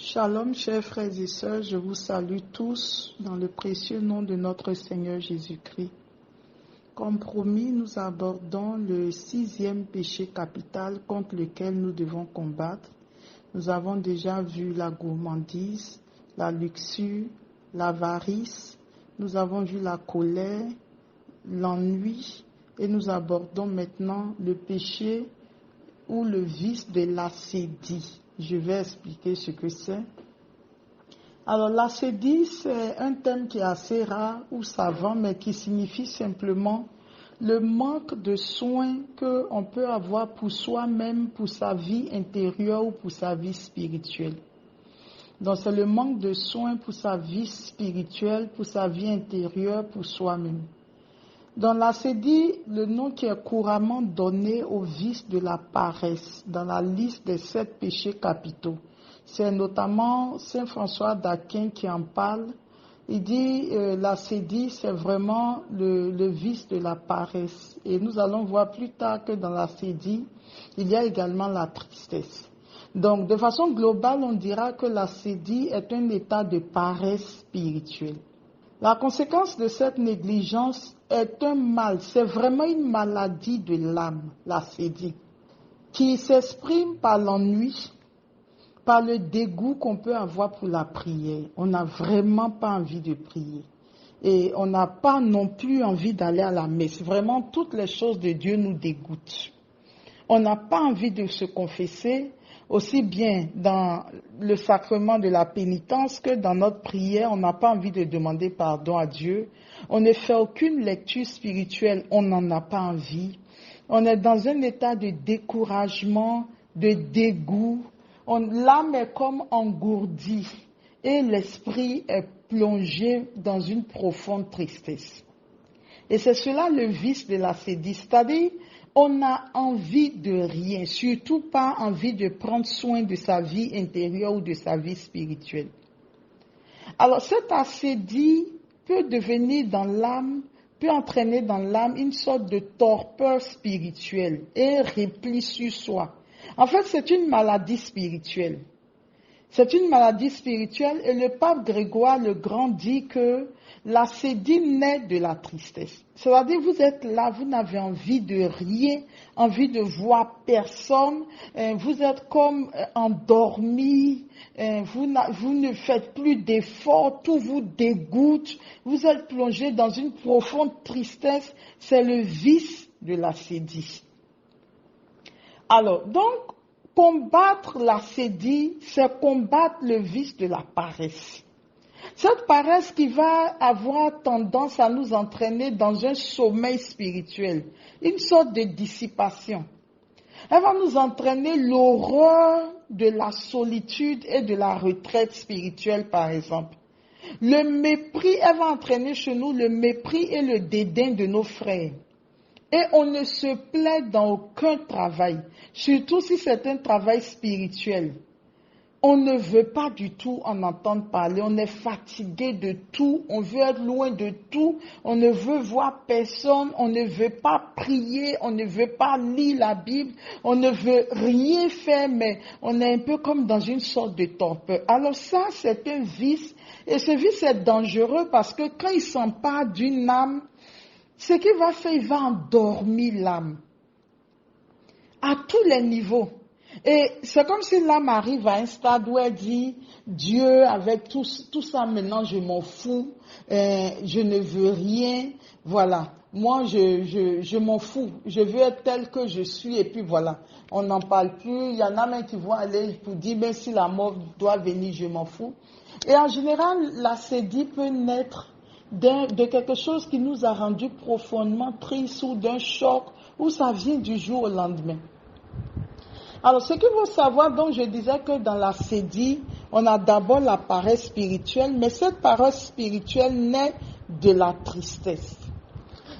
Shalom, chers frères et sœurs, je vous salue tous dans le précieux nom de notre Seigneur Jésus-Christ. Comme promis, nous abordons le 6e péché capital contre lequel nous devons combattre. Nous avons déjà vu la gourmandise, la luxure, l'avarice, nous avons vu la colère, l'ennui et nous abordons maintenant le péché ou le vice de l'acédie. Je vais expliquer ce que c'est. Alors, l'acédie, c'est un terme qui est assez rare ou savant, mais qui signifie simplement le manque de soins qu'on peut avoir pour soi-même, pour sa vie intérieure ou pour sa vie spirituelle. Donc, c'est le manque de soins pour sa vie spirituelle, pour sa vie intérieure, pour soi-même. Dans l'acédie, le nom qui est couramment donné au vice de la paresse, dans la liste des 7 péchés capitaux. C'est notamment Saint François d'Aquin qui en parle. Il dit l'acédie, c'est vraiment le vice de la paresse. Et nous allons voir plus tard que dans l'acédie, il y a également la tristesse. Donc, de façon globale, on dira que l'acédie est un état de paresse spirituelle. La conséquence de cette négligence est un mal, c'est vraiment une maladie de l'âme, l'acédie, qui s'exprime par l'ennui, par le dégoût qu'on peut avoir pour la prière. On n'a vraiment pas envie de prier. Et on n'a pas non plus envie d'aller à la messe. Vraiment, toutes les choses de Dieu nous dégoûtent. On n'a pas envie de se confesser, aussi bien dans le sacrement de la pénitence que dans notre prière. On n'a pas envie de demander pardon à Dieu. On ne fait aucune lecture spirituelle, on n'en a pas envie. On est dans un état de découragement, de dégoût. L'âme est comme engourdie et l'esprit est plongé dans une profonde tristesse. Et c'est cela le vice de l'acédie, c'est-à-dire on a envie de rien, surtout pas envie de prendre soin de sa vie intérieure ou de sa vie spirituelle. Alors cette acédie peut devenir dans l'âme, peut entraîner dans l'âme une sorte de torpeur spirituelle et un repli sur soi. En fait, c'est une maladie spirituelle. C'est une maladie spirituelle et le pape Grégoire le Grand dit que l'acédie naît de la tristesse. C'est-à-dire vous êtes là, vous n'avez envie de rien, envie de voir personne, vous êtes comme endormi, vous ne faites plus d'efforts, tout vous dégoûte, vous êtes plongé dans une profonde tristesse, c'est le vice de l'acédie. Alors, donc, combattre l'acédie, c'est combattre le vice de la paresse. Cette paresse qui va avoir tendance à nous entraîner dans un sommeil spirituel, une sorte de dissipation. Elle va nous entraîner l'horreur de la solitude et de la retraite spirituelle, par exemple. Le mépris, elle va entraîner chez nous le mépris et le dédain de nos frères. Et on ne se plaît dans aucun travail, surtout si c'est un travail spirituel. On ne veut pas du tout en entendre parler, on est fatigué de tout, on veut être loin de tout, on ne veut voir personne, on ne veut pas prier, on ne veut pas lire la Bible, on ne veut rien faire, mais on est un peu comme dans une sorte de torpeur. Alors ça, c'est un vice, et ce vice est dangereux parce que quand il s'empare d'une âme, ce qu'il va faire, il va endormir l'âme à tous les niveaux. Et c'est comme si l'âme arrive à un stade où elle dit, Dieu, avec tout ça maintenant, je m'en fous, je ne veux rien, voilà. Moi, je m'en fous, je veux être tel que je suis et puis voilà. On n'en parle plus, il y en a même qui vont aller pour dire, mais si la mort doit venir, je m'en fous. Et en général, l'acédie peut naître de quelque chose qui nous a rendu profondément tristes ou d'un choc, ou ça vient du jour au lendemain. Alors, ce qu'il faut savoir, donc je disais que dans l'acédie, on a d'abord la paresse spirituelle, mais cette paresse spirituelle naît de la tristesse.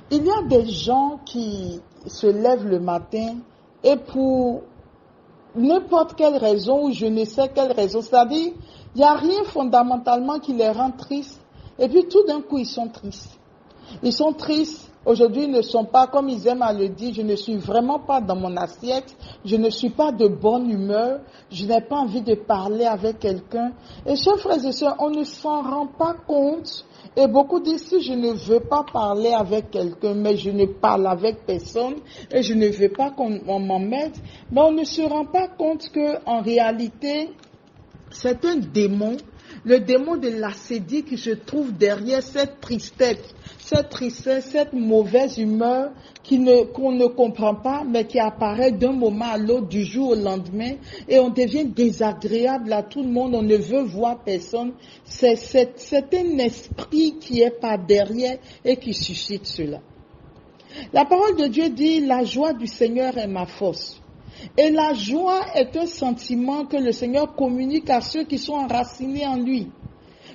Il y a des gens qui se lèvent le matin et pour n'importe quelle raison ou je ne sais quelle raison, c'est-à-dire, il n'y a rien fondamentalement qui les rend tristes. Et puis tout d'un coup, ils sont tristes. Ils sont tristes Aujourd'hui, ils ne sont pas, comme ils aiment à le dire, je ne suis vraiment pas dans mon assiette, je ne suis pas de bonne humeur, je n'ai pas envie de parler avec quelqu'un. Et chers frères et sœurs, on ne s'en rend pas compte. Et beaucoup disent, si je ne veux pas parler avec quelqu'un, mais je ne parle avec personne, et je ne veux pas qu'on m'emmène, mais on ne se rend pas compte qu'en réalité, c'est un démon, le démon de l'acédie qui se trouve derrière cette tristesse, cette mauvaise humeur qu'on ne comprend pas, mais qui apparaît d'un moment à l'autre, du jour au lendemain, et on devient désagréable à tout le monde, on ne veut voir personne. C'est un esprit qui est par derrière et qui suscite cela. La parole de Dieu dit, la joie du Seigneur est ma force. Et la joie est un sentiment que le Seigneur communique à ceux qui sont enracinés en lui.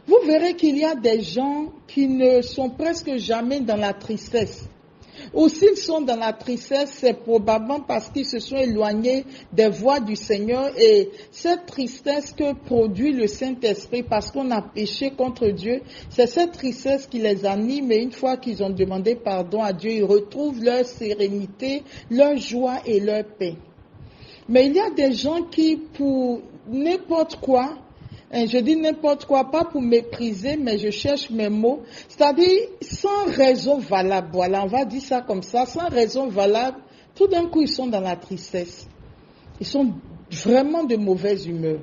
Vous verrez qu'il y a des gens qui ne sont presque jamais dans la tristesse. Ou s'ils sont dans la tristesse, c'est probablement parce qu'ils se sont éloignés des voies du Seigneur, et cette tristesse que produit le Saint-Esprit parce qu'on a péché contre Dieu, c'est cette tristesse qui les anime, et une fois qu'ils ont demandé pardon à Dieu, ils retrouvent leur sérénité, leur joie et leur paix. Mais il y a des gens qui, pour n'importe quoi, je dis n'importe quoi, pas pour mépriser, mais je cherche mes mots, c'est-à-dire sans raison valable, voilà, on va dire ça comme ça, sans raison valable, tout d'un coup ils sont dans la tristesse. Ils sont vraiment de mauvaise humeur.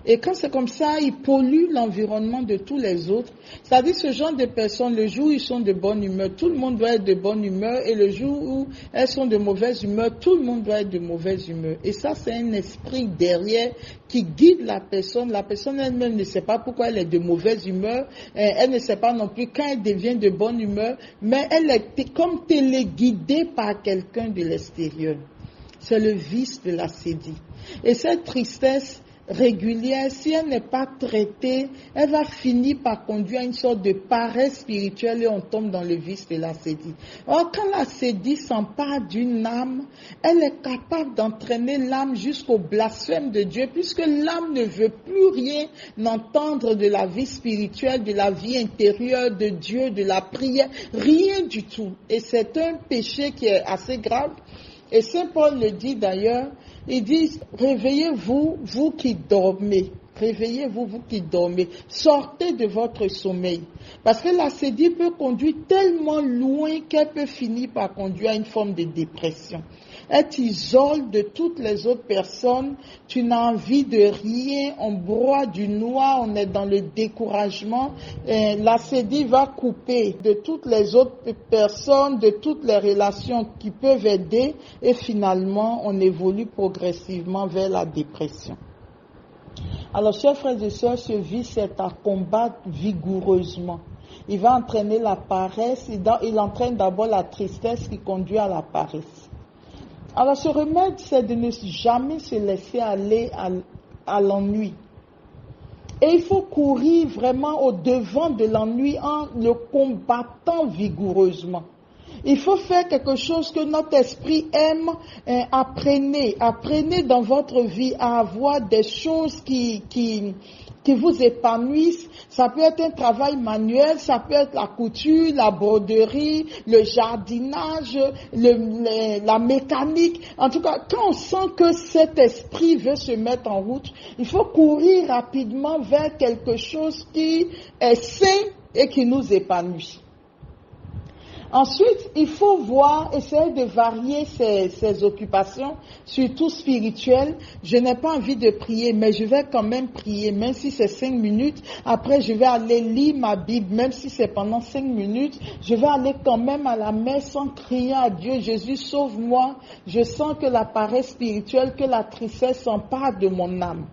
Et quand c'est comme ça, ils polluent l'environnement de tous les autres. C'est-à-dire ce genre de personnes, le jour où ils sont de bonne humeur, tout le monde doit être de bonne humeur, et le jour où elles sont de mauvaise humeur, tout le monde doit être de mauvaise humeur. Et ça, c'est un esprit derrière qui guide la personne. La personne elle-même ne sait pas pourquoi elle est de mauvaise humeur, elle ne sait pas non plus quand elle devient de bonne humeur, mais elle est comme téléguidée par quelqu'un de l'extérieur. C'est le vice de l'acédie. Et cette tristesse régulière, si elle n'est pas traitée, elle va finir par conduire à une sorte de paresse spirituelle, et on tombe dans le vice de l'acédie. Or, quand l'acédie s'empare d'une âme, elle est capable d'entraîner l'âme jusqu'au blasphème de Dieu, puisque l'âme ne veut plus rien entendre de la vie spirituelle, de la vie intérieure de Dieu, de la prière, rien du tout. Et c'est un péché qui est assez grave. Et Saint Paul le dit d'ailleurs, il dit, réveillez-vous, vous qui dormez. Réveillez-vous, vous qui dormez. Sortez de votre sommeil. Parce que l'acédie peut conduire tellement loin qu'elle peut finir par conduire à une forme de dépression. Elle t'isole de toutes les autres personnes. Tu n'as envie de rien. On broie du noir. On est dans le découragement. L'acédie va couper de toutes les autres personnes, de toutes les relations qui peuvent aider. Et finalement, on évolue progressivement vers la dépression. Alors, chers frères et sœurs, ce vice est à combattre vigoureusement. Il va entraîner la paresse, il entraîne d'abord la tristesse qui conduit à la paresse. Alors, ce remède, c'est de ne jamais se laisser aller à l'ennui. Et il faut courir vraiment au devant de l'ennui en le combattant vigoureusement. Il faut faire quelque chose que notre esprit aime. Apprenez dans votre vie à avoir des choses qui vous épanouissent. Ça peut être un travail manuel, ça peut être la couture, la broderie, le jardinage, la mécanique. En tout cas, quand on sent que cet esprit veut se mettre en route, il faut courir rapidement vers quelque chose qui est sain et qui nous épanouit. Ensuite, il faut essayer de varier ses occupations, surtout spirituelles. Je n'ai pas envie de prier, mais je vais quand même prier, même si c'est 5 minutes. Après, je vais aller lire ma Bible, même si c'est pendant 5 minutes. Je vais aller quand même à la messe sans crier à Dieu, Jésus, sauve-moi. Je sens que la paresse spirituelle, que la tristesse s'empare de mon âme.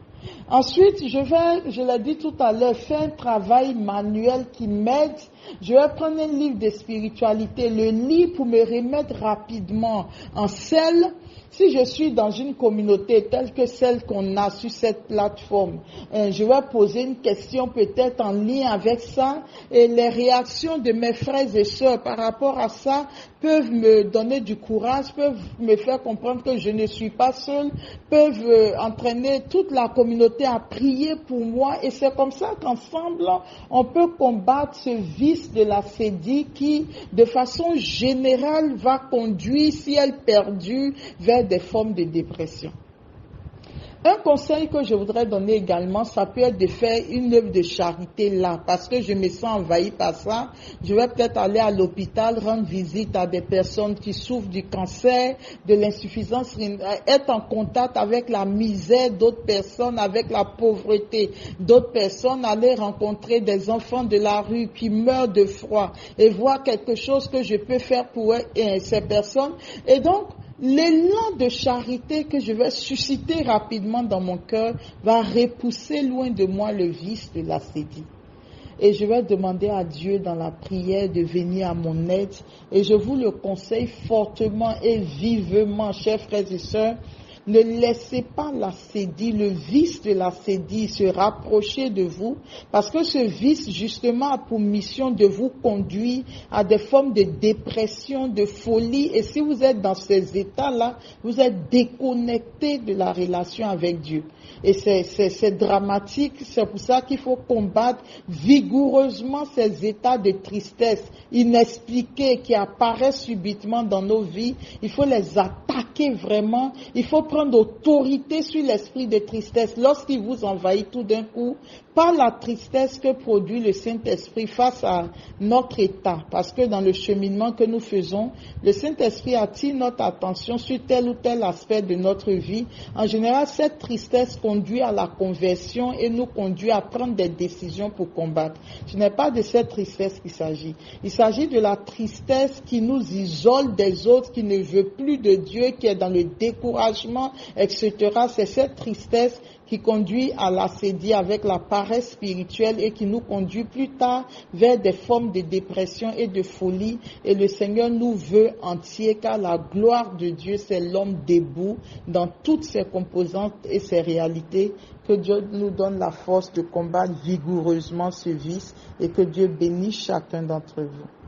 Ensuite, je l'ai dit tout à l'heure, faire un travail manuel qui m'aide. Je vais prendre un livre de spiritualité, le lire pour me remettre rapidement en selle. Si je suis dans une communauté telle que celle qu'on a sur cette plateforme, je vais poser une question peut-être en lien avec ça, et les réactions de mes frères et sœurs par rapport à ça peuvent me donner du courage, peuvent me faire comprendre que je ne suis pas seule, peuvent entraîner toute la communauté côté, à prier pour moi. Et c'est comme ça qu'ensemble, on peut combattre ce vice de la sédie qui, de façon générale, va conduire, si elle perdure, vers des formes de dépression. Un conseil que je voudrais donner également, ça peut être de faire une œuvre de charité là, parce que je me sens envahi par ça. Je vais peut-être aller à l'hôpital, rendre visite à des personnes qui souffrent du cancer, de l'insuffisance, être en contact avec la misère d'autres personnes, avec la pauvreté d'autres personnes, aller rencontrer des enfants de la rue qui meurent de froid et voir quelque chose que je peux faire pour ces personnes. Et donc, l'élan de charité que je vais susciter rapidement dans mon cœur va repousser loin de moi le vice de la sédie. Et je vais demander à Dieu dans la prière de venir à mon aide. Et je vous le conseille fortement et vivement, chers frères et sœurs, ne laissez pas la sédie, le vice de la sédie se rapprocher de vous, parce que ce vice, justement, a pour mission de vous conduire à des formes de dépression, de folie. Et si vous êtes dans ces états-là, vous êtes déconnecté de la relation avec Dieu. Et c'est dramatique, c'est pour ça qu'il faut combattre vigoureusement ces états de tristesse inexpliqués qui apparaissent subitement dans nos vies. Il faut les attaquer vraiment. Il faut prendre autorité sur l'esprit de tristesse lorsqu'il vous envahit tout d'un coup, par la tristesse que produit le Saint-Esprit face à notre état. Parce que dans le cheminement que nous faisons, le Saint-Esprit attire notre attention sur tel ou tel aspect de notre vie. En général, cette tristesse conduit à la conversion et nous conduit à prendre des décisions pour combattre. Ce n'est pas de cette tristesse qu'il s'agit. Il s'agit de la tristesse qui nous isole des autres, qui ne veut plus de Dieu, qui est dans le découragement, etc. C'est cette tristesse qui conduit à la sédie avec la paresse spirituelle et qui nous conduit plus tard vers des formes de dépression et de folie. Et le Seigneur nous veut entiers, car la gloire de Dieu, c'est l'homme debout dans toutes ses composantes et ses réalités. Que Dieu nous donne la force de combattre vigoureusement ce vice et que Dieu bénisse chacun d'entre vous.